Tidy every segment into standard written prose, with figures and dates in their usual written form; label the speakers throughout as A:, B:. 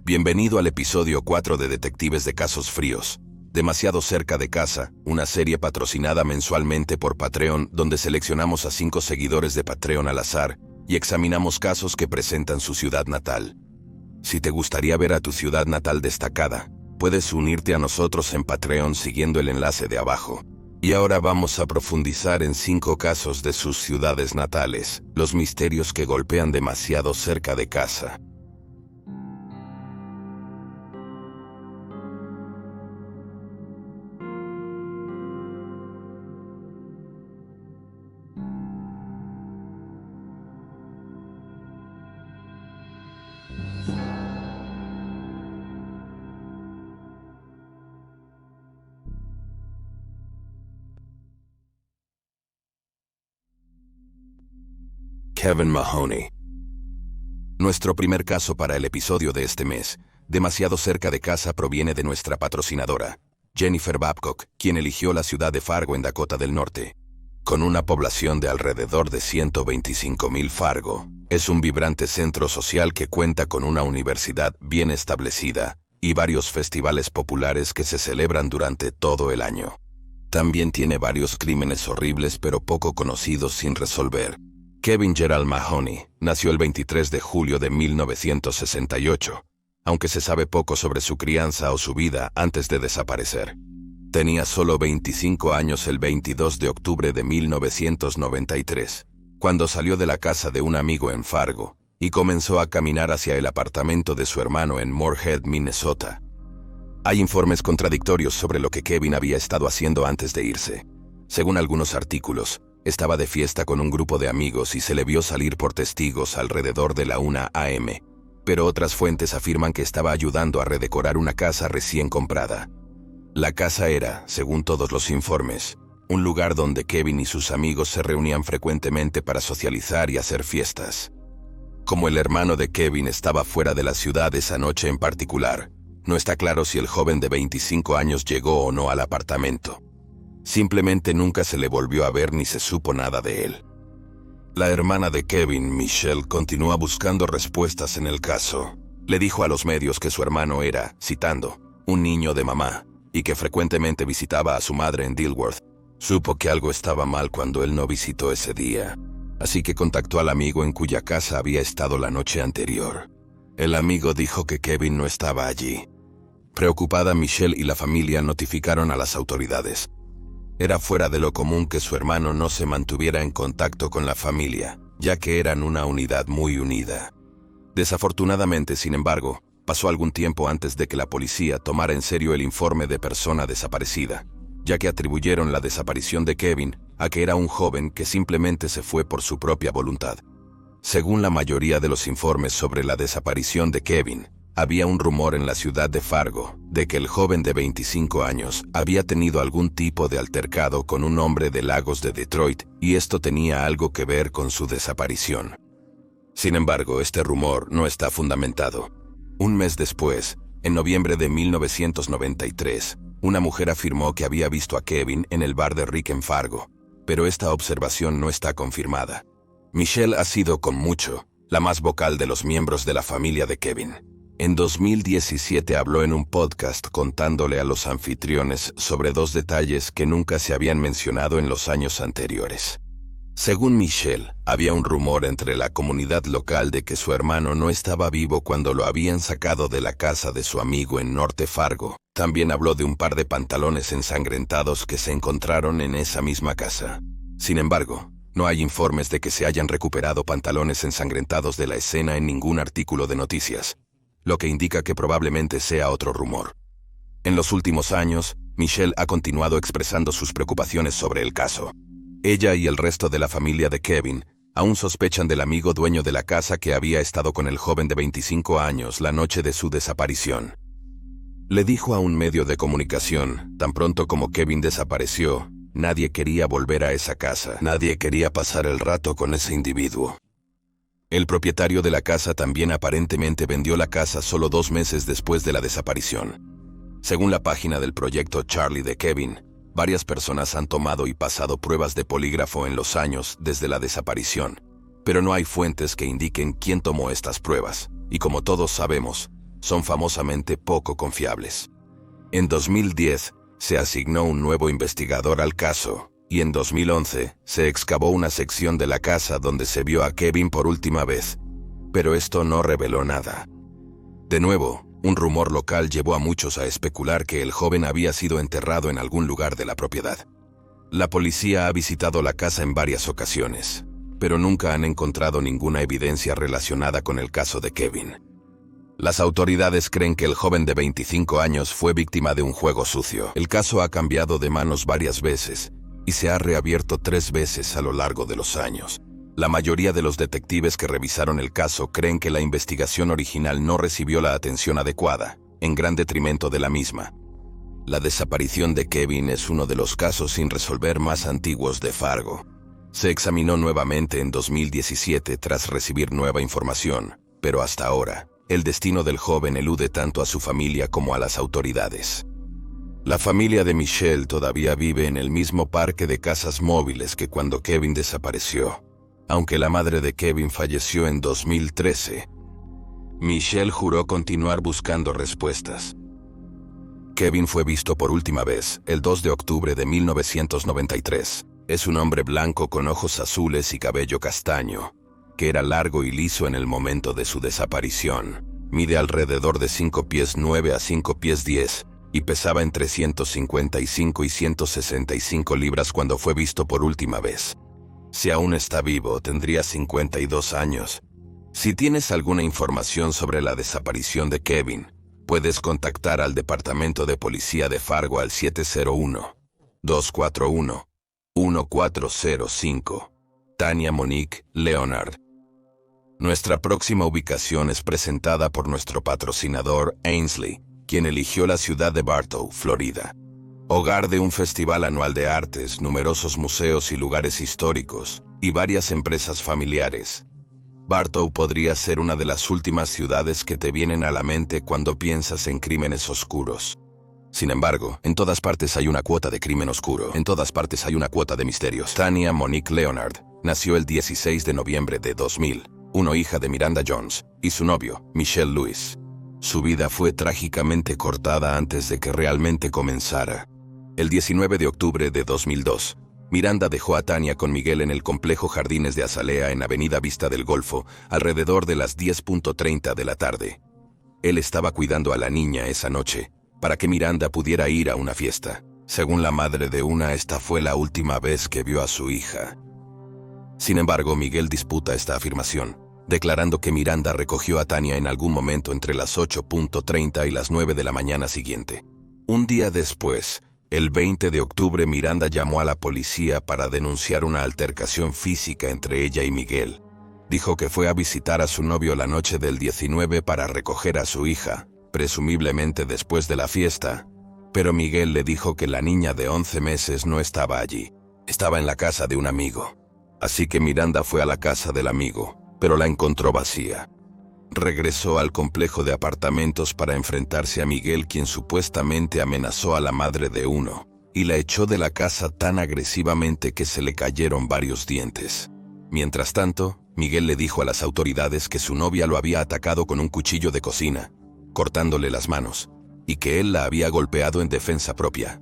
A: Bienvenido al episodio 4 de Detectives de Casos Fríos. Demasiado cerca de casa, una serie patrocinada mensualmente por Patreon, donde seleccionamos a 5 seguidores de Patreon al azar y examinamos casos que presentan su ciudad natal. Si te gustaría ver a tu ciudad natal destacada, puedes unirte a nosotros en Patreon siguiendo el enlace de abajo. Y ahora vamos a profundizar en 5 casos de sus ciudades natales, los misterios que golpean demasiado cerca de casa. Kevin Mahoney. Nuestro primer caso para el episodio de este mes, demasiado cerca de casa, proviene de nuestra patrocinadora, Jennifer Babcock, quien eligió la ciudad de Fargo en Dakota del Norte. Con una población de alrededor de 125,000, Fargo es un vibrante centro social que cuenta con una universidad bien establecida y varios festivales populares que se celebran durante todo el año. También tiene varios crímenes horribles pero poco conocidos sin resolver. Kevin Gerald Mahoney nació el 23 de julio de 1968, aunque se sabe poco sobre su crianza o su vida antes de desaparecer. Tenía solo 25 años el 22 de octubre de 1993, cuando salió de la casa de un amigo en Fargo y comenzó a caminar hacia el apartamento de su hermano en Moorhead, Minnesota. Hay informes contradictorios sobre lo que Kevin había estado haciendo antes de irse. Según algunos artículos, estaba de fiesta con un grupo de amigos y se le vio salir por testigos alrededor de la 1 a.m., pero otras fuentes afirman que estaba ayudando a redecorar una casa recién comprada. La casa era, según todos los informes, un lugar donde Kevin y sus amigos se reunían frecuentemente para socializar y hacer fiestas. Como el hermano de Kevin estaba fuera de la ciudad esa noche en particular, no está claro si el joven de 25 años llegó o no al apartamento. Simplemente nunca se le volvió a ver ni se supo nada de él. La hermana de Kevin, Michelle, continúa buscando respuestas en el caso. Le dijo a los medios que su hermano era, citando, un niño de mamá, y que frecuentemente visitaba a su madre en Dilworth. Supo que algo estaba mal cuando él no visitó ese día, así que contactó al amigo en cuya casa había estado la noche anterior. El amigo dijo que Kevin no estaba allí. Preocupada, Michelle y la familia notificaron a las autoridades. Era fuera de lo común que su hermano no se mantuviera en contacto con la familia, ya que eran una unidad muy unida. Desafortunadamente, sin embargo, pasó algún tiempo antes de que la policía tomara en serio el informe de persona desaparecida, ya que atribuyeron la desaparición de Kevin a que era un joven que simplemente se fue por su propia voluntad. Según la mayoría de los informes sobre la desaparición de Kevin, había un rumor en la ciudad de Fargo de que el joven de 25 años había tenido algún tipo de altercado con un hombre de Lagos de Detroit y esto tenía algo que ver con su desaparición. Sin embargo, este rumor no está fundamentado. Un mes después, en noviembre de 1993, una mujer afirmó que había visto a Kevin en el bar de Rick en Fargo, pero esta observación no está confirmada. Michelle ha sido con mucho la más vocal de los miembros de la familia de Kevin. En 2017 habló en un podcast contándole a los anfitriones sobre 2 detalles que nunca se habían mencionado en los años anteriores. Según Michelle, había un rumor entre la comunidad local de que su hermano no estaba vivo cuando lo habían sacado de la casa de su amigo en Norte Fargo. También habló de un par de pantalones ensangrentados que se encontraron en esa misma casa. Sin embargo, no hay informes de que se hayan recuperado pantalones ensangrentados de la escena en ningún artículo de noticias, lo que indica que probablemente sea otro rumor. En los últimos años, Michelle ha continuado expresando sus preocupaciones sobre el caso. Ella y el resto de la familia de Kevin aún sospechan del amigo dueño de la casa que había estado con el joven de 25 años la noche de su desaparición. Le dijo a un medio de comunicación, tan pronto como Kevin desapareció, nadie quería volver a esa casa, nadie quería pasar el rato con ese individuo. El propietario de la casa también aparentemente vendió la casa solo 2 meses después de la desaparición. Según la página del proyecto Charlie de Kevin, varias personas han tomado y pasado pruebas de polígrafo en los años desde la desaparición, pero no hay fuentes que indiquen quién tomó estas pruebas, y como todos sabemos, son famosamente poco confiables. En 2010, se asignó un nuevo investigador al caso, y en 2011, se excavó una sección de la casa donde se vio a Kevin por última vez. Pero esto no reveló nada. De nuevo, un rumor local llevó a muchos a especular que el joven había sido enterrado en algún lugar de la propiedad. La policía ha visitado la casa en varias ocasiones, pero nunca han encontrado ninguna evidencia relacionada con el caso de Kevin. Las autoridades creen que el joven de 25 años fue víctima de un juego sucio. El caso ha cambiado de manos varias veces y se ha reabierto 3 veces a lo largo de los años. La mayoría de los detectives que revisaron el caso creen que la investigación original no recibió la atención adecuada, en gran detrimento de la misma. La desaparición de Kevin es uno de los casos sin resolver más antiguos de Fargo. Se examinó nuevamente en 2017 tras recibir nueva información, pero hasta ahora, el destino del joven elude tanto a su familia como a las autoridades. La familia de Michelle todavía vive en el mismo parque de casas móviles que cuando Kevin desapareció. Aunque la madre de Kevin falleció en 2013, Michelle juró continuar buscando respuestas. Kevin fue visto por última vez el 2 de octubre de 1993. Es un hombre blanco con ojos azules y cabello castaño, que era largo y liso en el momento de su desaparición. Mide alrededor de 5 pies 9 a 5 pies 10 y pesaba entre 155 y 165 libras cuando fue visto por última vez. Si aún está vivo, tendría 52 años. Si tienes alguna información sobre la desaparición de Kevin, puedes contactar al Departamento de Policía de Fargo al 701-241-1405. Tania Monique Leonard. Nuestra próxima ubicación es presentada por nuestro patrocinador Ainsley, quien eligió la ciudad de Bartow, Florida. Hogar de un festival anual de artes, numerosos museos y lugares históricos, y varias empresas familiares. Bartow podría ser una de las últimas ciudades que te vienen a la mente cuando piensas en crímenes oscuros. Sin embargo, en todas partes hay una cuota de crimen oscuro, en todas partes hay una cuota de misterios. Tania Monique Leonard nació el 16 de noviembre de 2001, hija de Miranda Jones y su novio, Michelle Lewis. Su vida fue trágicamente cortada antes de que realmente comenzara. El 19 de octubre de 2002, Miranda dejó a Tania con Miguel en el complejo Jardines de Azalea en Avenida Vista del Golfo, alrededor de las 10:30 de la tarde. Él estaba cuidando a la niña esa noche, para que Miranda pudiera ir a una fiesta. Según la madre de una, esta fue la última vez que vio a su hija. Sin embargo, Miguel disputa esta afirmación, declarando que Miranda recogió a Tania en algún momento entre las 8:30 y las 9 de la mañana siguiente. Un día después, el 20 de octubre, Miranda llamó a la policía para denunciar una altercación física entre ella y Miguel. Dijo que fue a visitar a su novio la noche del 19 para recoger a su hija, presumiblemente después de la fiesta, pero Miguel le dijo que la niña de 11 meses no estaba allí, estaba en la casa de un amigo. Así que Miranda fue a la casa del amigo, pero la encontró vacía. Regresó al complejo de apartamentos para enfrentarse a Miguel, quien supuestamente amenazó a la madre de uno, y la echó de la casa tan agresivamente que se le cayeron varios dientes. Mientras tanto, Miguel le dijo a las autoridades que su novia lo había atacado con un cuchillo de cocina, cortándole las manos, y que él la había golpeado en defensa propia.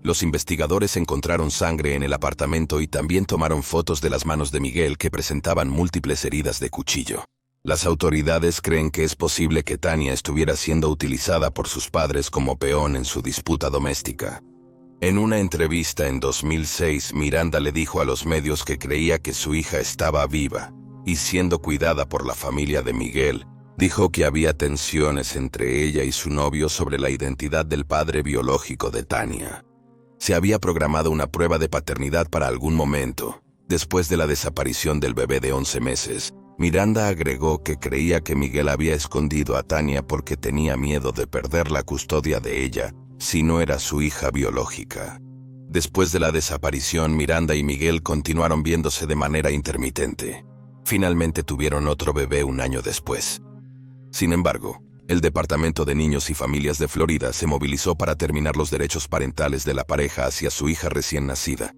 A: Los investigadores encontraron sangre en el apartamento y también tomaron fotos de las manos de Miguel que presentaban múltiples heridas de cuchillo. Las autoridades creen que es posible que Tania estuviera siendo utilizada por sus padres como peón en su disputa doméstica. En una entrevista en 2006, Miranda le dijo a los medios que creía que su hija estaba viva y siendo cuidada por la familia de Miguel. Dijo que había tensiones entre ella y su novio sobre la identidad del padre biológico de Tania. Se había programado una prueba de paternidad para algún momento, después de la desaparición del bebé de 11 meses. Miranda agregó que creía que Miguel había escondido a Tania porque tenía miedo de perder la custodia de ella si no era su hija biológica. Después de la desaparición, Miranda y Miguel continuaron viéndose de manera intermitente. Finalmente tuvieron otro bebé un año después. Sin embargo, el Departamento de Niños y Familias de Florida se movilizó para terminar los derechos parentales de la pareja hacia su hija recién nacida.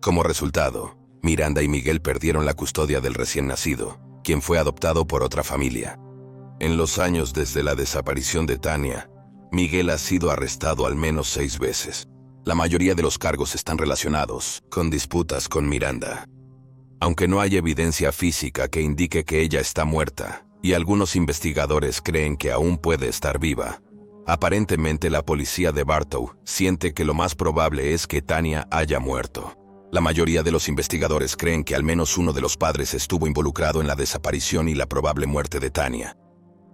A: Como resultado, Miranda y Miguel perdieron la custodia del recién nacido, quien fue adoptado por otra familia. En los años desde la desaparición de Tanya, Miguel ha sido arrestado al menos 6 veces. La mayoría de los cargos están relacionados con disputas con Miranda. Aunque no hay evidencia física que indique que ella está muerta, y algunos investigadores creen que aún puede estar viva, aparentemente la policía de Bartow siente que lo más probable es que Tanya haya muerto. La mayoría de los investigadores creen que al menos uno de los padres estuvo involucrado en la desaparición y la probable muerte de Tanya.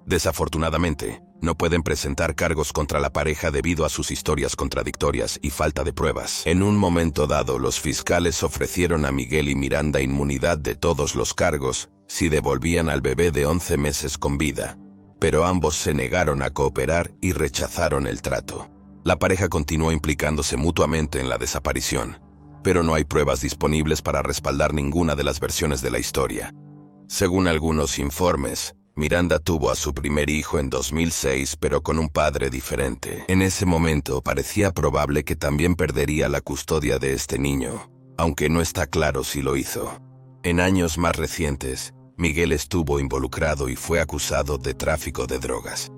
A: Desafortunadamente, no pueden presentar cargos contra la pareja debido a sus historias contradictorias y falta de pruebas. En un momento dado, los fiscales ofrecieron a Miguel y Miranda inmunidad de todos los cargos si devolvían al bebé de 11 meses con vida, pero ambos se negaron a cooperar y rechazaron el trato. La pareja continuó implicándose mutuamente en la desaparición, pero no hay pruebas disponibles para respaldar ninguna de las versiones de la historia. Según algunos informes, Miranda tuvo a su primer hijo en 2006, pero con un padre diferente. En ese momento parecía probable que también perdería la custodia de este niño, aunque no está claro si lo hizo. En años más recientes, Miguel estuvo involucrado y fue acusado de tráfico de drogas.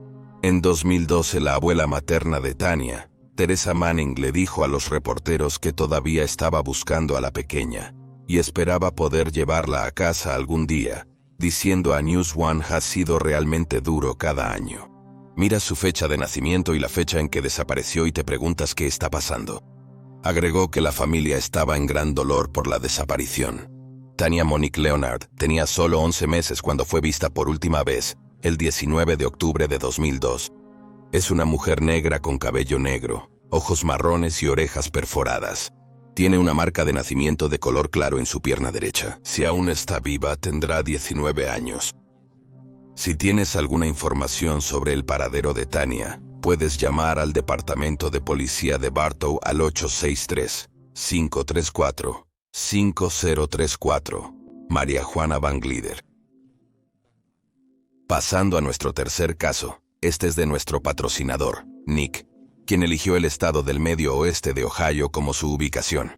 A: En 2012, la abuela materna de Tanya, Teresa Manning, le dijo a los reporteros que todavía estaba buscando a la pequeña y esperaba poder llevarla a casa algún día, diciendo a News One: ha sido realmente duro cada año. Miras su fecha de nacimiento y la fecha en que desapareció y te preguntas qué está pasando. Agregó que la familia estaba en gran dolor por la desaparición. Tanya Monique Leonard tenía solo 11 meses cuando fue vista por última vez, el 19 de octubre de 2002. Es una mujer negra con cabello negro, ojos marrones y orejas perforadas. Tiene una marca de nacimiento de color claro en su pierna derecha. Si aún está viva, tendrá 19 años. Si tienes alguna información sobre el paradero de Tanya, puedes llamar al Departamento de Policía de Bartow al 863-534-5034. María Juana Van Glider. Pasando a nuestro tercer caso, este es de nuestro patrocinador, Nick, quien eligió el estado del medio oeste de Ohio como su ubicación.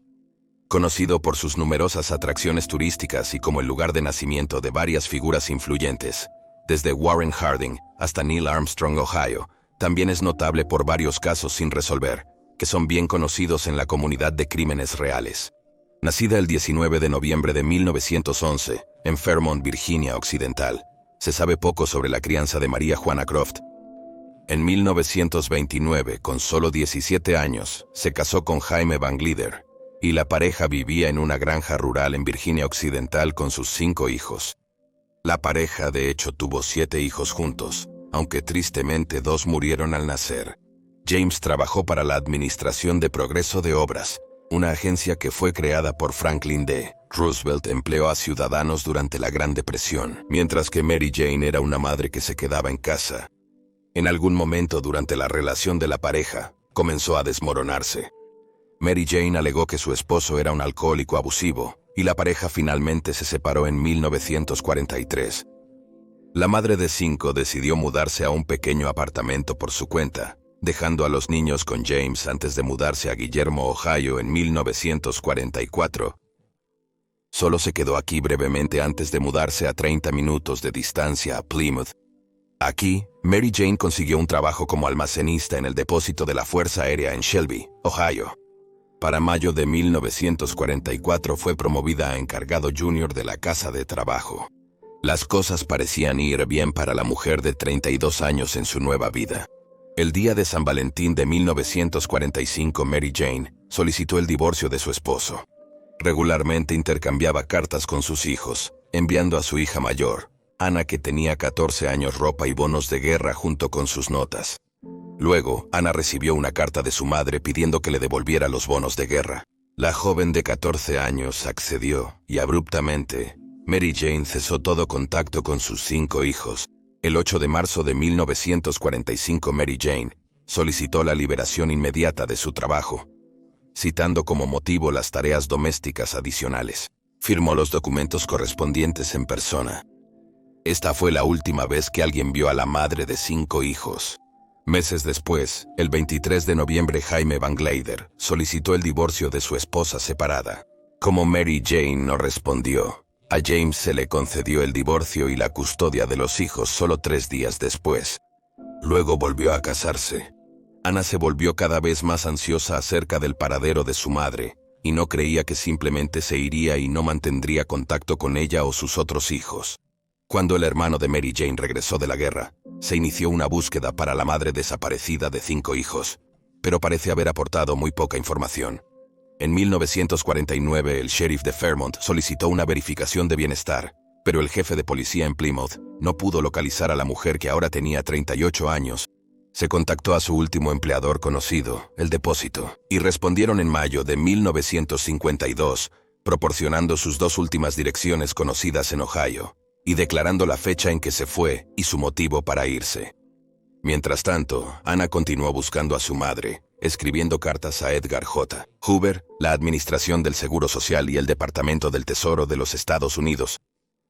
A: Conocido por sus numerosas atracciones turísticas y como el lugar de nacimiento de varias figuras influyentes, desde Warren Harding hasta Neil Armstrong, Ohio, también es notable por varios casos sin resolver, que son bien conocidos en la comunidad de crímenes reales. Nacida el 19 de noviembre de 1911, en Fairmont, Virginia Occidental, se sabe poco sobre la crianza de María Juana Croft. En 1929, con solo 17 años, se casó con Jaime Van Glider, y la pareja vivía en una granja rural en Virginia Occidental con sus 5 hijos. La pareja de hecho tuvo 7 hijos juntos, aunque tristemente 2 murieron al nacer. James trabajó para la Administración de Progreso de Obras, una agencia que fue creada por Franklin D. Roosevelt. Empleó a ciudadanos durante la Gran Depresión, mientras que Mary Jane era una madre que se quedaba en casa. En algún momento durante la relación de la pareja, comenzó a desmoronarse. Mary Jane alegó que su esposo era un alcohólico abusivo, y la pareja finalmente se separó en 1943. La madre de 5 decidió mudarse a un pequeño apartamento por su cuenta, dejando a los niños con James antes de mudarse a Guillermo, Ohio en 1944. Solo se quedó aquí brevemente antes de mudarse a 30 minutos de distancia a Plymouth. Aquí, Mary Jane consiguió un trabajo como almacenista en el depósito de la Fuerza Aérea en Shelby, Ohio. Para mayo de 1944 fue promovida a encargado junior de la casa de trabajo. Las cosas parecían ir bien para la mujer de 32 años en su nueva vida. El día de San Valentín de 1945, Mary Jane solicitó el divorcio de su esposo. Regularmente intercambiaba cartas con sus hijos, enviando a su hija mayor, Ana, que tenía 14 años, ropa y bonos de guerra junto con sus notas. Luego, Ana recibió una carta de su madre pidiendo que le devolviera los bonos de guerra. La joven de 14 años accedió y abruptamente, Mary Jane cesó todo contacto con sus 5 hijos. El 8 de marzo de 1945, Mary Jane solicitó la liberación inmediata de su trabajo, citando como motivo las tareas domésticas adicionales. Firmó los documentos correspondientes en persona. Esta fue la última vez que alguien vio a la madre de 5 hijos. Meses después, el 23 de noviembre, Jaime Van Glider solicitó el divorcio de su esposa separada. Como Mary Jane no respondió, A James se le concedió el divorcio y la custodia de los hijos solo 3 días después. Luego volvió a casarse. Anna se volvió cada vez más ansiosa acerca del paradero de su madre, y no creía que simplemente se iría y no mantendría contacto con ella o sus otros hijos. Cuando el hermano de Mary Jane regresó de la guerra, se inició una búsqueda para la madre desaparecida de 5 hijos, pero parece haber aportado muy poca información. En 1949, el sheriff de Fairmont solicitó una verificación de bienestar, pero el jefe de policía en Plymouth no pudo localizar a la mujer, que ahora tenía 38 años. Se contactó a su último empleador conocido, el depósito, y respondieron en mayo de 1952, proporcionando sus 2 últimas direcciones conocidas en Ohio, y declarando la fecha en que se fue y su motivo para irse. Mientras tanto, Anna continuó buscando a su madre, escribiendo cartas a Edgar J. Hoover, la Administración del Seguro Social y el Departamento del Tesoro de los Estados Unidos.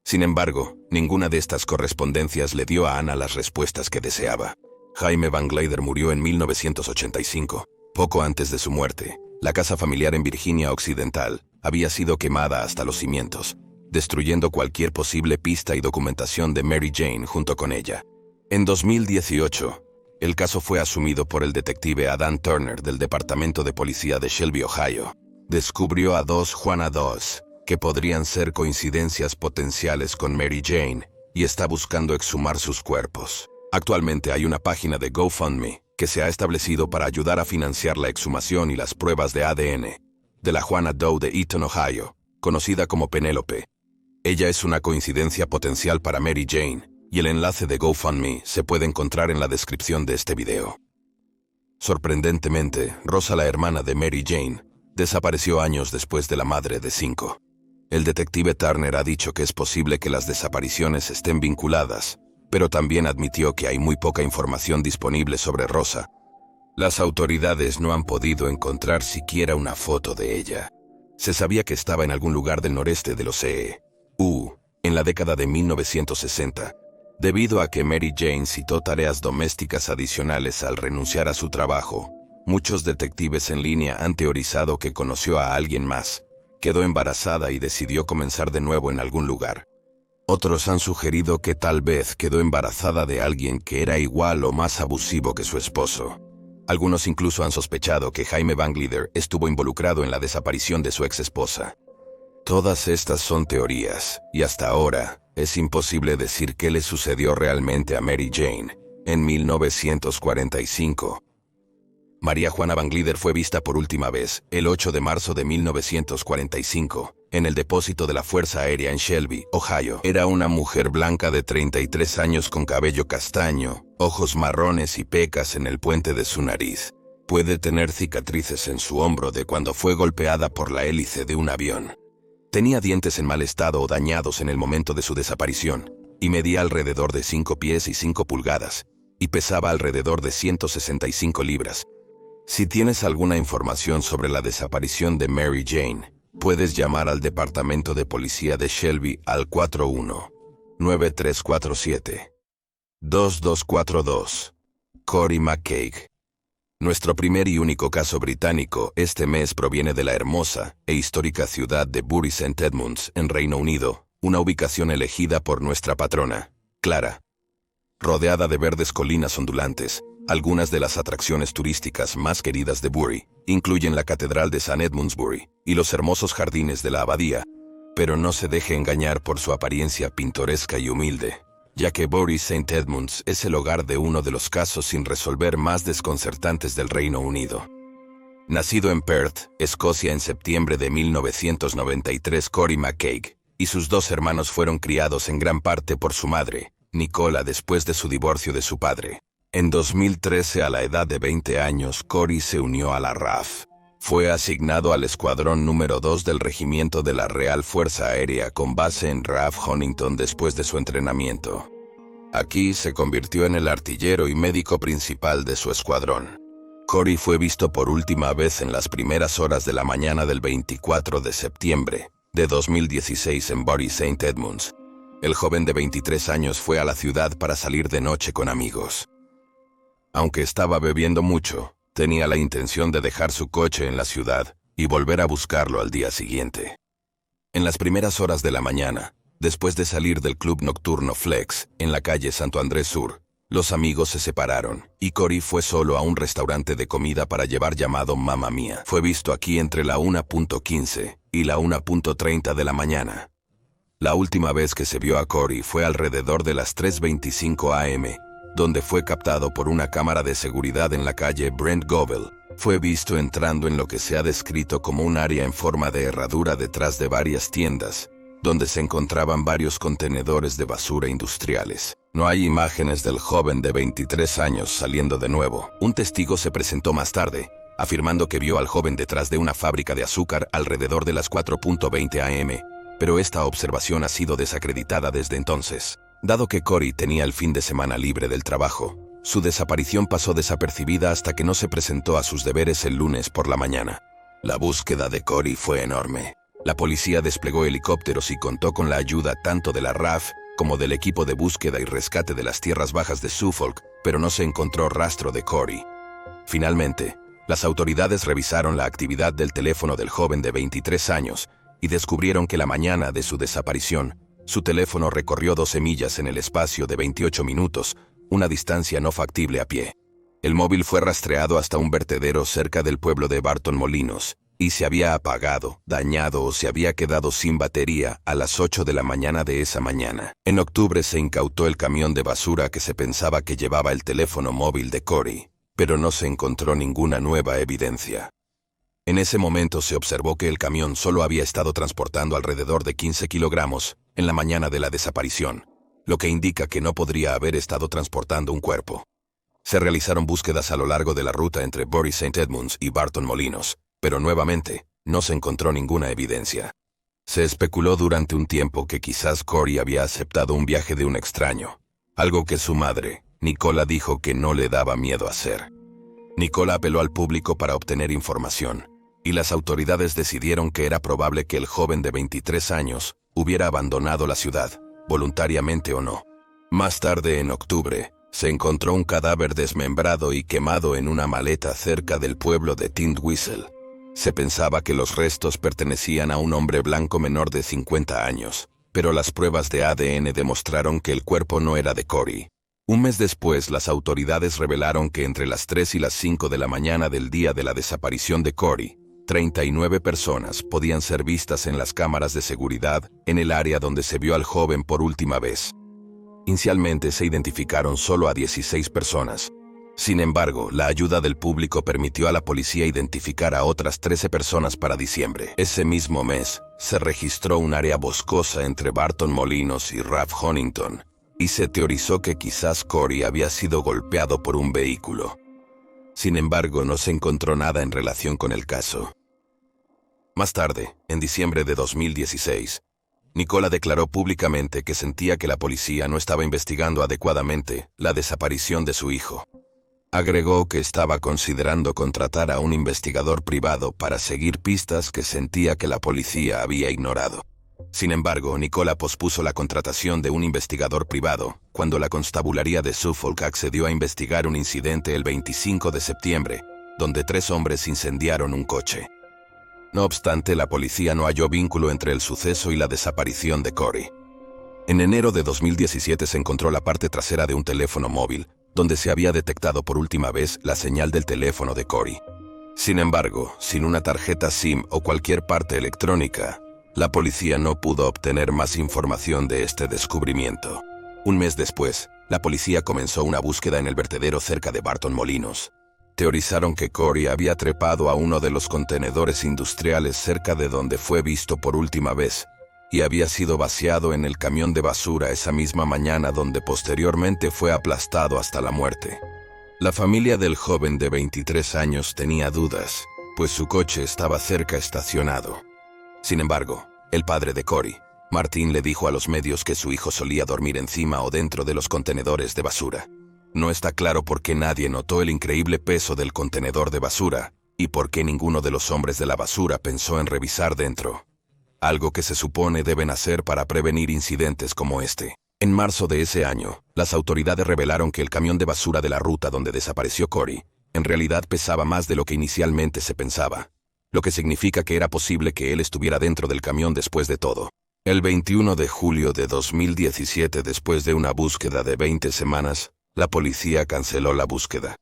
A: Sin embargo, ninguna de estas correspondencias le dio a Anna las respuestas que deseaba. Jaime Van Glader murió en 1985. Poco antes de su muerte, la casa familiar en Virginia Occidental había sido quemada hasta los cimientos, destruyendo cualquier posible pista y documentación de Mary Jane junto con ella. En 2018, el caso fue asumido por el detective Adam Turner del Departamento de Policía de Shelby, Ohio. Descubrió a 2 Juana Does, que podrían ser coincidencias potenciales con Mary Jane, y está buscando exhumar sus cuerpos. Actualmente hay una página de GoFundMe que se ha establecido para ayudar a financiar la exhumación y las pruebas de ADN de la Juana Doe de Eaton, Ohio, conocida como Penélope. Ella es una coincidencia potencial para Mary Jane, y el enlace de GoFundMe se puede encontrar en la descripción de este video. Sorprendentemente, Rosa, la hermana de Mary Jane, desapareció años después de la madre de 5. El detective Turner ha dicho que es posible que las desapariciones estén vinculadas, pero también admitió que hay muy poca información disponible sobre Rosa. Las autoridades no han podido encontrar siquiera una foto de ella. Se sabía que estaba en algún lugar del noreste de los EU, en la década de 1960, debido a que Mary Jane citó tareas domésticas adicionales al renunciar a su trabajo. Muchos detectives en línea han teorizado que conoció a alguien más, quedó embarazada y decidió comenzar de nuevo en algún lugar. Otros han sugerido que tal vez quedó embarazada de alguien que era igual o más abusivo que su esposo. Algunos incluso han sospechado que Jaime Van Glader estuvo involucrado en la desaparición de su ex esposa. Todas estas son teorías, y hasta ahora es imposible decir qué le sucedió realmente a Mary Jane en 1945. María Juana Van Glader fue vista por última vez el 8 de marzo de 1945 en el depósito de la Fuerza Aérea en Shelby, Ohio. Era una mujer blanca de 33 años con cabello castaño, ojos marrones y pecas en el puente de su nariz. Puede tener cicatrices en su hombro de cuando fue golpeada por la hélice de un avión. Tenía dientes en mal estado o dañados en el momento de su desaparición, y medía alrededor de 5 pies y 5 pulgadas, y pesaba alrededor de 165 libras. Si tienes alguna información sobre la desaparición de Mary Jane, puedes llamar al Departamento de Policía de Shelby al 41-9347-2242. Cory McCaig. Nuestro primer y único caso británico este mes proviene de la hermosa e histórica ciudad de Bury St. Edmunds, en Reino Unido, una ubicación elegida por nuestra patrona, Clara. Rodeada de verdes colinas ondulantes, algunas de las atracciones turísticas más queridas de Bury incluyen la Catedral de St. Edmundsbury y los hermosos jardines de la abadía, pero no se deje engañar por su apariencia pintoresca y humilde, ya que Bury St. Edmunds es el hogar de uno de los casos sin resolver más desconcertantes del Reino Unido. Nacido en Perth, Escocia en septiembre de 1993, Cory McCaig y sus 2 hermanos fueron criados en gran parte por su madre, Nicola, después de su divorcio de su padre. En 2013, a la edad de 20 años, Cory se unió a la RAF. Fue asignado al Escuadrón número 2 del Regimiento de la Real Fuerza Aérea con base en RAF Honington después de su entrenamiento. Aquí se convirtió en el artillero y médico principal de su escuadrón. Cory fue visto por última vez en las primeras horas de la mañana del 24 de septiembre de 2016 en Bury St. Edmunds. El joven de 23 años fue a la ciudad para salir de noche con amigos. Aunque estaba bebiendo mucho, tenía la intención de dejar su coche en la ciudad y volver a buscarlo al día siguiente. En las primeras horas de la mañana, después de salir del club nocturno Flex, en la calle Santo Andrés Sur, los amigos se separaron, y Corey fue solo a un restaurante de comida para llevar llamado Mamma Mía. Fue visto aquí entre la 1:15 y la 1:30 de la mañana. La última vez que se vio a Corey fue alrededor de las 3:25 am, donde fue captado por una cámara de seguridad en la calle Brent Goebel. Fue visto entrando en lo que se ha descrito como un área en forma de herradura detrás de varias tiendas, donde se encontraban varios contenedores de basura industriales. No hay imágenes del joven de 23 años saliendo de nuevo. Un testigo se presentó más tarde, afirmando que vio al joven detrás de una fábrica de azúcar alrededor de las 4:20 am, pero esta observación ha sido desacreditada desde entonces. Dado que Corey tenía el fin de semana libre del trabajo, su desaparición pasó desapercibida hasta que no se presentó a sus deberes el lunes por la mañana. La búsqueda de Corey fue enorme. La policía desplegó helicópteros y contó con la ayuda tanto de la RAF como del equipo de búsqueda y rescate de las tierras bajas de Suffolk, pero no se encontró rastro de Corey. Finalmente, las autoridades revisaron la actividad del teléfono del joven de 23 años y descubrieron que la mañana de su desaparición, su teléfono recorrió 12 millas en el espacio de 28 minutos, una distancia no factible a pie. El móvil fue rastreado hasta un vertedero cerca del pueblo de Barton Molinos, y se había apagado, dañado o se había quedado sin batería a las 8 de la mañana de esa mañana. En octubre se incautó el camión de basura que se pensaba que llevaba el teléfono móvil de Corey, pero no se encontró ninguna nueva evidencia. En ese momento se observó que el camión solo había estado transportando alrededor de 15 kilogramos en la mañana de la desaparición, lo que indica que no podría haber estado transportando un cuerpo. Se realizaron búsquedas a lo largo de la ruta entre Bury St. Edmunds y Barton Molinos, pero nuevamente, no se encontró ninguna evidencia. Se especuló durante un tiempo que quizás Corey había aceptado un viaje de un extraño, algo que su madre, Nicola, dijo que no le daba miedo hacer. Nicola apeló al público para obtener información, y las autoridades decidieron que era probable que el joven de 23 años hubiera abandonado la ciudad, voluntariamente o no. Más tarde, en octubre, se encontró un cadáver desmembrado y quemado en una maleta cerca del pueblo de Tintwistle. Se pensaba que los restos pertenecían a un hombre blanco menor de 50 años, pero las pruebas de ADN demostraron que el cuerpo no era de Corey. Un mes después, las autoridades revelaron que entre las 3 y las 5 de la mañana del día de la desaparición de Corey, 39 personas podían ser vistas en las cámaras de seguridad en el área donde se vio al joven por última vez. Inicialmente se identificaron solo a 16 personas. Sin embargo, la ayuda del público permitió a la policía identificar a otras 13 personas para diciembre. Ese mismo mes, se registró un área boscosa entre Barton Molinos y Ralph Huntington, y se teorizó que quizás Corey había sido golpeado por un vehículo. Sin embargo, no se encontró nada en relación con el caso. Más tarde, en diciembre de 2016, Nicola declaró públicamente que sentía que la policía no estaba investigando adecuadamente la desaparición de su hijo. Agregó que estaba considerando contratar a un investigador privado para seguir pistas que sentía que la policía había ignorado. Sin embargo, Nicola pospuso la contratación de un investigador privado cuando la constabularía de Suffolk accedió a investigar un incidente el 25 de septiembre, donde 3 hombres incendiaron un coche. No obstante, la policía no halló vínculo entre el suceso y la desaparición de Corey. En enero de 2017 se encontró la parte trasera de un teléfono móvil, donde se había detectado por última vez la señal del teléfono de Corey. Sin embargo, sin una tarjeta SIM o cualquier parte electrónica, la policía no pudo obtener más información de este descubrimiento. Un mes después, la policía comenzó una búsqueda en el vertedero cerca de Barton Molinos. Teorizaron que Corey había trepado a uno de los contenedores industriales cerca de donde fue visto por última vez, y había sido vaciado en el camión de basura esa misma mañana donde posteriormente fue aplastado hasta la muerte. La familia del joven de 23 años tenía dudas, pues su coche estaba cerca estacionado. Sin embargo, el padre de Corey, Martin, le dijo a los medios que su hijo solía dormir encima o dentro de los contenedores de basura. No está claro por qué nadie notó el increíble peso del contenedor de basura y por qué ninguno de los hombres de la basura pensó en revisar dentro. Algo que se supone deben hacer para prevenir incidentes como este. En marzo de ese año, las autoridades revelaron que el camión de basura de la ruta donde desapareció Corey, en realidad pesaba más de lo que inicialmente se pensaba. lo que significa que era posible que él estuviera dentro del camión después de todo. El 21 de julio de 2017, después de una búsqueda de 20 semanas, la policía canceló la búsqueda.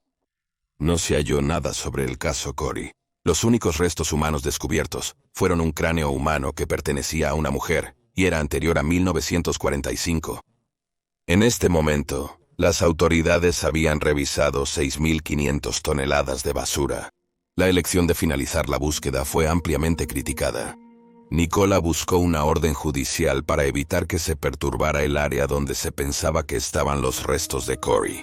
A: No se halló nada sobre el caso Corey. Los únicos restos humanos descubiertos fueron un cráneo humano que pertenecía a una mujer y era anterior a 1945. En este momento, las autoridades habían revisado 6.500 toneladas de basura. La elección de finalizar la búsqueda fue ampliamente criticada. Nicola buscó una orden judicial para evitar que se perturbara el área donde se pensaba que estaban los restos de Corey.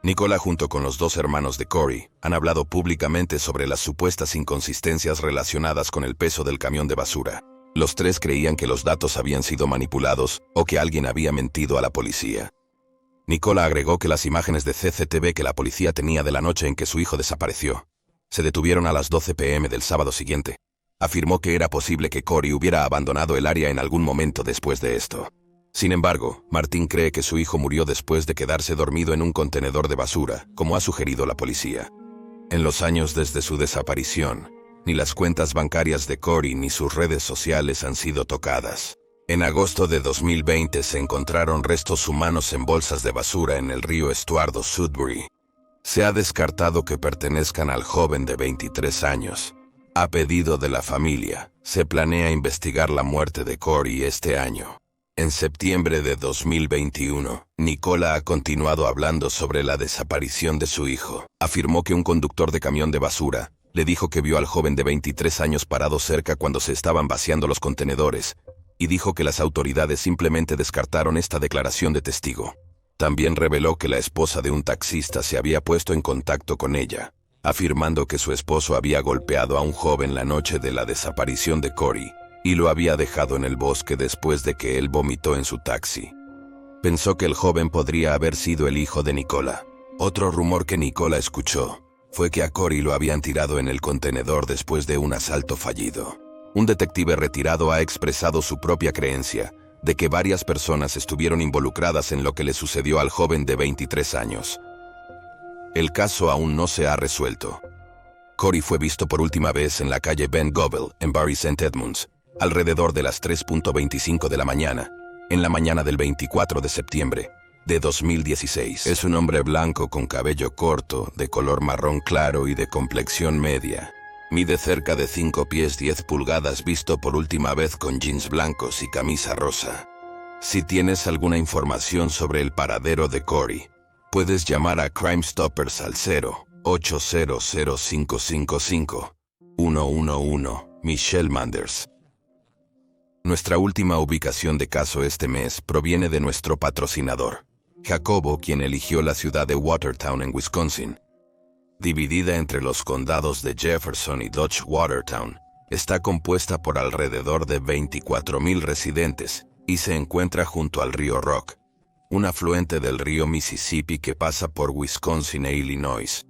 A: Nicola, junto con los dos hermanos de Corey, han hablado públicamente sobre las supuestas inconsistencias relacionadas con el peso del camión de basura. Los tres creían que los datos habían sido manipulados o que alguien había mentido a la policía. Nicola agregó que las imágenes de CCTV que la policía tenía de la noche en que su hijo desapareció se detuvieron a las 12 p.m. del sábado siguiente. Afirmó que era posible que Corey hubiera abandonado el área en algún momento después de esto. Sin embargo, Martín cree que su hijo murió después de quedarse dormido en un contenedor de basura, como ha sugerido la policía. En los años desde su desaparición, ni las cuentas bancarias de Corey ni sus redes sociales han sido tocadas. En agosto de 2020 se encontraron restos humanos en bolsas de basura en el río Estuardo Sudbury. Se ha descartado que pertenezcan al joven de 23 años. A pedido de la familia, se planea investigar la muerte de Corey este año. En septiembre de 2021, Nicola ha continuado hablando sobre la desaparición de su hijo. Afirmó que un conductor de camión de basura le dijo que vio al joven de 23 años parado cerca cuando se estaban vaciando los contenedores, y dijo que las autoridades simplemente descartaron esta declaración de testigo. También reveló que la esposa de un taxista se había puesto en contacto con ella, afirmando que su esposo había golpeado a un joven la noche de la desaparición de Corey y lo había dejado en el bosque después de que él vomitó en su taxi. Pensó que el joven podría haber sido el hijo de Nicola. Otro rumor que Nicola escuchó fue que a Corey lo habían tirado en el contenedor después de un asalto fallido. Un detective retirado ha expresado su propia creencia de que varias personas estuvieron involucradas en lo que le sucedió al joven de 23 años. El caso aún no se ha resuelto. Corey fue visto por última vez en la calle Ben Gobel, en Bury St. Edmunds, alrededor de las 3:25 de la mañana, en la mañana del 24 de septiembre de 2016. Es un hombre blanco con cabello corto, de color marrón claro y de complexión media. Mide cerca de 5 pies 10 pulgadas, visto por última vez con jeans blancos y camisa rosa. Si tienes alguna información sobre el paradero de Corey, puedes llamar a Crime Stoppers al 0-800-555-111. Michelle Manders. Nuestra última ubicación de caso este mes proviene de nuestro patrocinador, Jacobo, quien eligió la ciudad de Watertown en Wisconsin. Dividida entre los condados de Jefferson y Dodge. Watertown está compuesta por alrededor de 24,000 residentes y se encuentra junto al río Rock, un afluente del río Mississippi que pasa por Wisconsin e Illinois.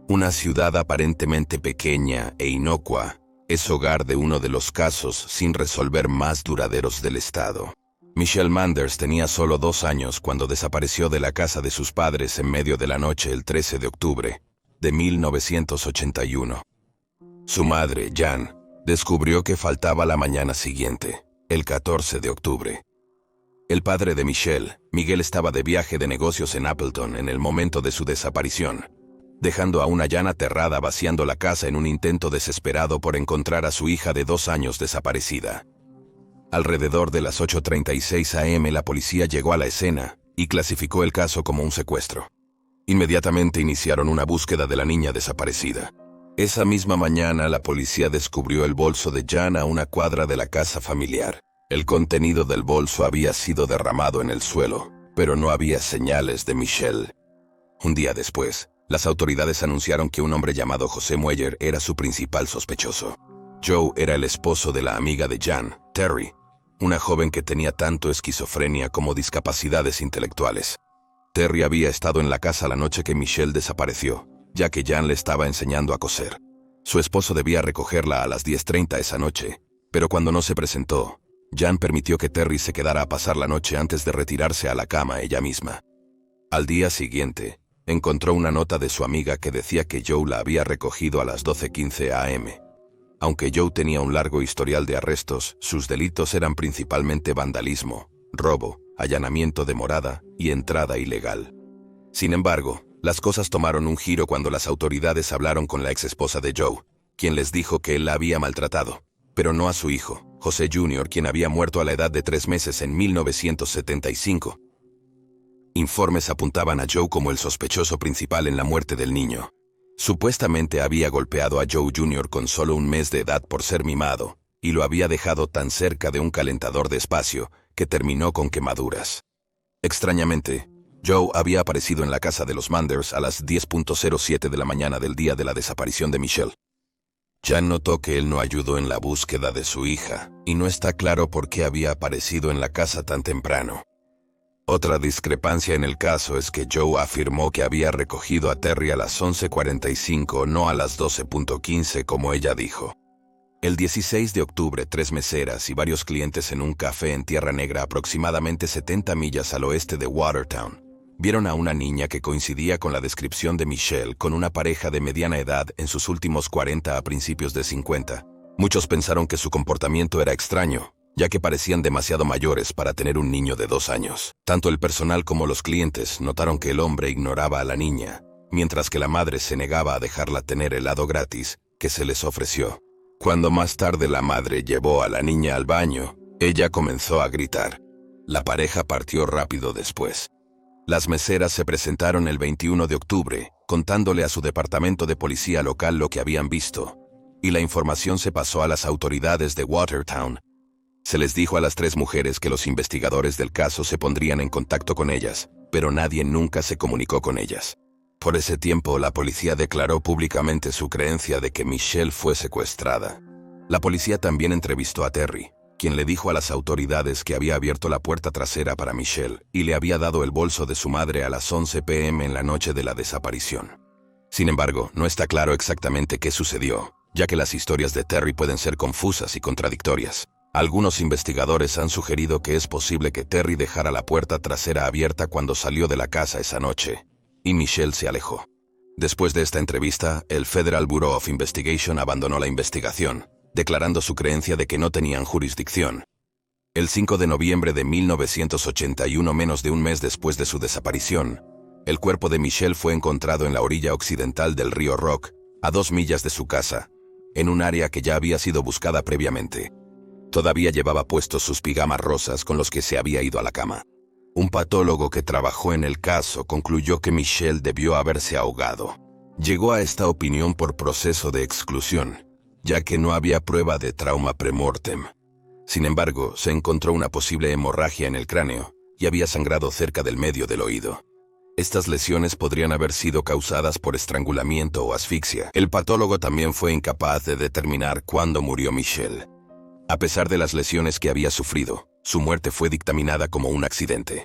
A: Una ciudad aparentemente pequeña e inocua, es hogar de uno de los casos sin resolver más duraderos del estado. Michelle Manders tenía solo 2 años cuando desapareció de la casa de sus padres en medio de la noche el 13 de octubre de 1981. Su madre, Jan, descubrió que faltaba la mañana siguiente, el 14 de octubre. El padre de Michelle, Miguel, estaba de viaje de negocios en Appleton en el momento de su desaparición, dejando a una Jan aterrada vaciando la casa en un intento desesperado por encontrar a su hija de 2 años desaparecida. Alrededor de las 8:36 a.m. la policía llegó a la escena y clasificó el caso como un secuestro. Inmediatamente iniciaron una búsqueda de la niña desaparecida. Esa misma mañana la policía descubrió el bolso de Jan a una cuadra de la casa familiar. El contenido del bolso había sido derramado en el suelo, pero no había señales de Michelle. Un día después, las autoridades anunciaron que un hombre llamado José Mueller era su principal sospechoso. Joe era el esposo de la amiga de Jan, Terry, una joven que tenía tanto esquizofrenia como discapacidades intelectuales. Terry había estado en la casa la noche que Michelle desapareció, ya que Jan le estaba enseñando a coser. Su esposo debía recogerla a las 10:30 esa noche, pero cuando no se presentó, Jan permitió que Terry se quedara a pasar la noche antes de retirarse a la cama ella misma. Al día siguiente, encontró una nota de su amiga que decía que Joe la había recogido a las 12:15 a.m. Aunque Joe tenía un largo historial de arrestos, sus delitos eran principalmente vandalismo, robo, allanamiento de morada y entrada ilegal. Sin embargo, las cosas tomaron un giro cuando las autoridades hablaron con la exesposa de Joe, quien les dijo que él la había maltratado, pero no a su hijo, José Jr., quien había muerto a la edad de 3 meses en 1975. Informes apuntaban a Joe como el sospechoso principal en la muerte del niño. Supuestamente había golpeado a Joe Jr. con solo 1 mes de edad por ser mimado, y lo había dejado tan cerca de un calentador de espacio que terminó con quemaduras. Extrañamente, Joe había aparecido en la casa de los Manders a las 10:07 de la mañana del día de la desaparición de Michelle. Jan notó que él no ayudó en la búsqueda de su hija, y no está claro por qué había aparecido en la casa tan temprano. Otra discrepancia en el caso es que Joe afirmó que había recogido a Terry a las 11:45, no a las 12:15 como ella dijo. El 16 de octubre, 3 meseras y varios clientes en un café en Tierra Negra, aproximadamente 70 millas al oeste de Watertown, vieron a una niña que coincidía con la descripción de Michelle con una pareja de mediana edad en sus últimos 40 a principios de 50. Muchos pensaron que su comportamiento era extraño, ya que parecían demasiado mayores para tener un niño de 2 años. Tanto el personal como los clientes notaron que el hombre ignoraba a la niña, mientras que la madre se negaba a dejarla tener helado gratis que se les ofreció. Cuando más tarde la madre llevó a la niña al baño, ella comenzó a gritar. La pareja partió rápido después. Las meseras se presentaron el 21 de octubre, contándole a su departamento de policía local lo que habían visto, y la información se pasó a las autoridades de Watertown. Se les dijo a las 3 mujeres que los investigadores del caso se pondrían en contacto con ellas, pero nadie nunca se comunicó con ellas. Por ese tiempo, la policía declaró públicamente su creencia de que Michelle fue secuestrada. La policía también entrevistó a Terry, quien le dijo a las autoridades que había abierto la puerta trasera para Michelle y le había dado el bolso de su madre a las 11 p.m. en la noche de la desaparición. Sin embargo, no está claro exactamente qué sucedió, ya que las historias de Terry pueden ser confusas y contradictorias. Algunos investigadores han sugerido que es posible que Terry dejara la puerta trasera abierta cuando salió de la casa esa noche, y Michelle se alejó. Después de esta entrevista, el Federal Bureau of Investigation abandonó la investigación, declarando su creencia de que no tenían jurisdicción. El 5 de noviembre de 1981, menos de un mes después de su desaparición, el cuerpo de Michelle fue encontrado en la orilla occidental del río Rock, a 2 millas de su casa, en un área que ya había sido buscada previamente. Todavía llevaba puestos sus pijamas rosas con los que se había ido a la cama. Un patólogo que trabajó en el caso concluyó que Michelle debió haberse ahogado. Llegó a esta opinión por proceso de exclusión, ya que no había prueba de trauma premortem. Sin embargo, se encontró una posible hemorragia en el cráneo y había sangrado cerca del medio del oído. Estas lesiones podrían haber sido causadas por estrangulamiento o asfixia. El patólogo también fue incapaz de determinar cuándo murió Michelle. A pesar de las lesiones que había sufrido, su muerte fue dictaminada como un accidente.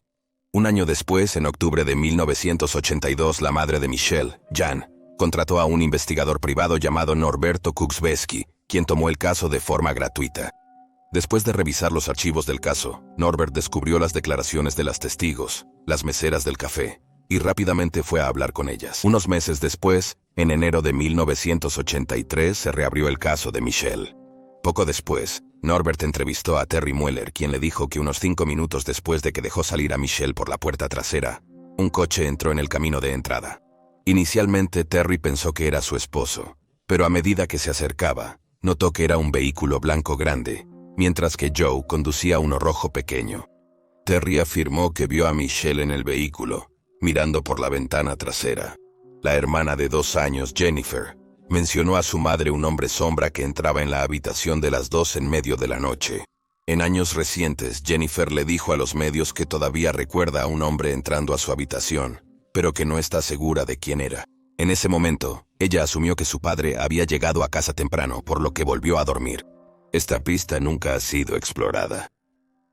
A: Un año después, en octubre de 1982, la madre de Michelle, Jan, contrató a un investigador privado llamado Norberto Kuczewski, quien tomó el caso de forma gratuita. Después de revisar los archivos del caso, Norbert descubrió las declaraciones de las testigos, las meseras del café, y rápidamente fue a hablar con ellas. Unos meses después, en enero de 1983, se reabrió el caso de Michelle. Poco después, Norbert entrevistó a Terry Mueller, quien le dijo que unos 5 minutos después de que dejó salir a Michelle por la puerta trasera, un coche entró en el camino de entrada. Inicialmente, Terry pensó que era su esposo, pero a medida que se acercaba, notó que era un vehículo blanco grande, mientras que Joe conducía uno rojo pequeño. Terry afirmó que vio a Michelle en el vehículo, mirando por la ventana trasera. La hermana de 2 años, Jennifer, mencionó a su madre un hombre sombra que entraba en la habitación de las 2 en medio de la noche. En años recientes, Jennifer le dijo a los medios que todavía recuerda a un hombre entrando a su habitación, pero que no está segura de quién era. En ese momento, ella asumió que su padre había llegado a casa temprano, por lo que volvió a dormir. Esta pista nunca ha sido explorada.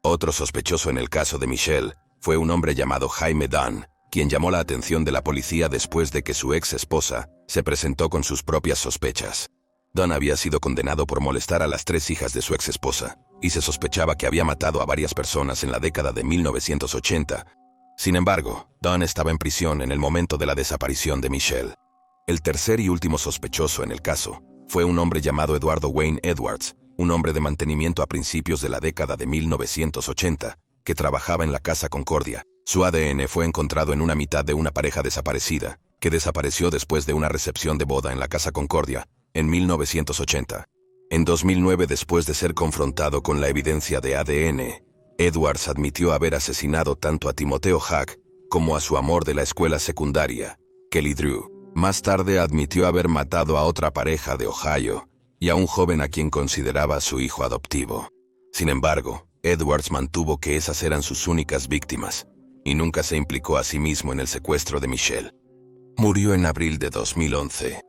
A: Otro sospechoso en el caso de Michelle fue un hombre llamado Jaime Dunn, quien llamó la atención de la policía después de que su ex esposa se presentó con sus propias sospechas. Dunn había sido condenado por molestar a las 3 hijas de su ex esposa, y se sospechaba que había matado a varias personas en la década de 1980. Sin embargo, Dunn estaba en prisión en el momento de la desaparición de Michelle. El tercer y último sospechoso en el caso fue un hombre llamado Eduardo Wayne Edwards, un hombre de mantenimiento a principios de la década de 1980, que trabajaba en la Casa Concordia. Su ADN fue encontrado en una mitad de una pareja desaparecida, que desapareció después de una recepción de boda en la Casa Concordia, en 1980. En 2009, después de ser confrontado con la evidencia de ADN, Edwards admitió haber asesinado tanto a Timoteo Hack como a su amor de la escuela secundaria, Kelly Drew. Más tarde admitió haber matado a otra pareja de Ohio y a un joven a quien consideraba su hijo adoptivo. Sin embargo, Edwards mantuvo que esas eran sus únicas víctimas y nunca se implicó a sí mismo en el secuestro de Michelle. Murió en abril de 2011.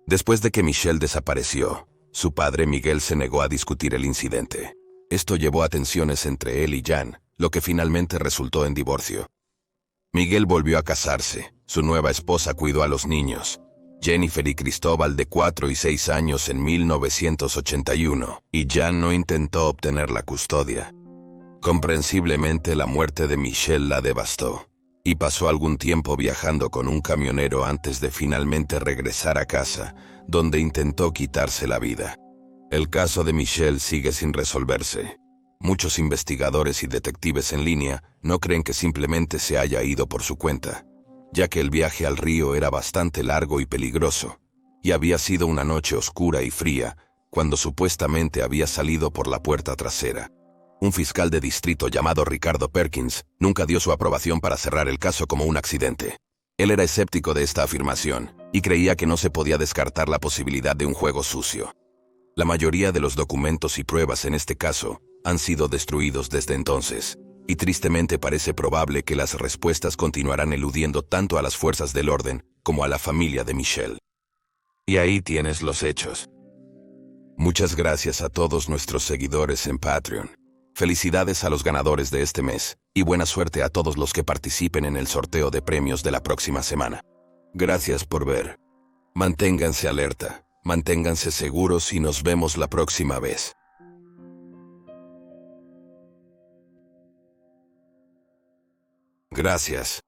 A: Después de que Michelle desapareció, su padre Miguel se negó a discutir el incidente. Esto llevó a tensiones entre él y Jan, lo que finalmente resultó en divorcio. Miguel volvió a casarse. Su nueva esposa cuidó a los niños, Jennifer y Cristóbal, de 4 y 6 años, en 1981, y Jan no intentó obtener la custodia. Comprensiblemente, la muerte de Michelle la devastó, y pasó algún tiempo viajando con un camionero antes de finalmente regresar a casa, donde intentó quitarse la vida. El caso de Michelle sigue sin resolverse. Muchos investigadores y detectives en línea no creen que simplemente se haya ido por su cuenta, ya que el viaje al río era bastante largo y peligroso, y había sido una noche oscura y fría cuando supuestamente había salido por la puerta trasera. Un fiscal de distrito llamado Ricardo Perkins nunca dio su aprobación para cerrar el caso como un accidente. Él era escéptico de esta afirmación y creía que no se podía descartar la posibilidad de un juego sucio. La mayoría de los documentos y pruebas en este caso han sido destruidos desde entonces, y tristemente parece probable que las respuestas continuarán eludiendo tanto a las fuerzas del orden como a la familia de Michelle. Y ahí tienes los hechos. Muchas gracias a todos nuestros seguidores en Patreon. Felicidades a los ganadores de este mes, y buena suerte a todos los que participen en el sorteo de premios de la próxima semana. Gracias por ver. Manténganse alerta, manténganse seguros y nos vemos la próxima vez. Gracias.